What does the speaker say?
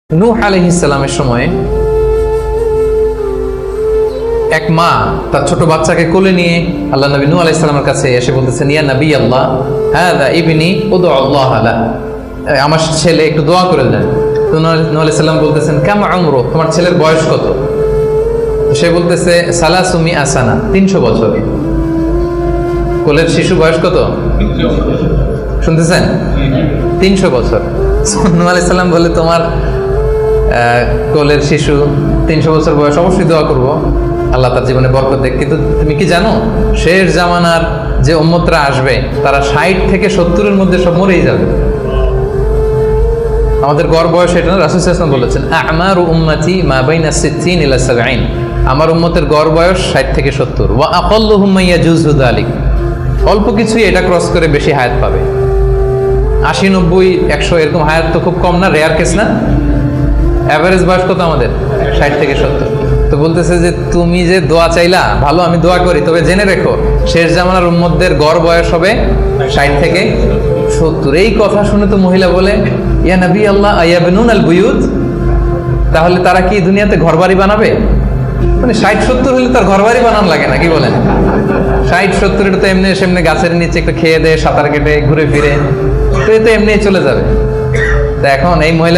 নূহ আলাইহিস সালামের সময় এক মা তার ছোট বাচ্চাকে কোলে নিয়ে আল্লাহ নবী নূহ আলাইহিস সালামের কাছে এসে বলতেছেন, ইয়া নবী আল্লাহ, হাযা ইবনি উদউ আল্লাহ লা, আমার ছেলে একটু দোয়া করে দেন। তো নূহ আলাইহিস সালাম বলতেছেন, কাম উমরু, তোমার ছেলের বয়স কত? সে বলতেছে, সালাসুমি আসানা, 300 বছর। কোলের শিশু বয়স কত শুনতেছেন? 300 বছর। নূহ আলাইহিস সালাম বলে, তোমার কোলের শিশু 300 বছর বয়স, অবশ্যই দোয়া করব, আল্লাহ তার জীবনে বরকত দেখ। কিন্তু তুমি কি জানো, শেষ জামানার যে উম্মতরা আসবে তারা 60 থেকে 70-এর মধ্যে সব মরেই যাবে। আমাদের গড় বয়স এটা না, রাসূল সাল্লাল্লাহু আলাইহি ওয়াসাল্লাম বলেছেন, আমারু উম্মতি মা বাইনা 60 ইলা 70, আমার উম্মতের গড় বয়স 60 থেকে 70। ওয়া আকাল্লুহুম মা ইয়াজুজু যালিক, অল্প কিছুই এটা ক্রস করে বেশি হায়াত পাবে। 80, 90, 100 এরকম হায়াত তো খুব কম না, রেয়ার কেস না। অ্যাভারেজ বয়স কত আমাদের? 60 থেকে 70। তো বলতেছে যে তুমি যে দোয়া চাইলা, ভালো, আমি দোয়া করি, তবে জেনে রেখো শেষ জামানার উম্মতদের গড় বয়স হবে 60 থেকে 70। এই কথা শুনে তো মহিলা বলে, ইয়া নবী আল্লাহ আয়াবনুন আল বুয়ুত, তাহলে তারা কি দুনিয়াতে ঘরবাড়ি বানাবে? মানে 60-70 হলে তার ঘরবাড়ি বানানো লাগে না, কি বলেন? 60-70 এটা তো এমনি সেমনি গাছের নিচে একটু খেয়ে দেয়, সাঁতার কেটে ঘুরে ফিরে, তো এ তো এমনি চলে যাবে। তা এখন এই মহিলা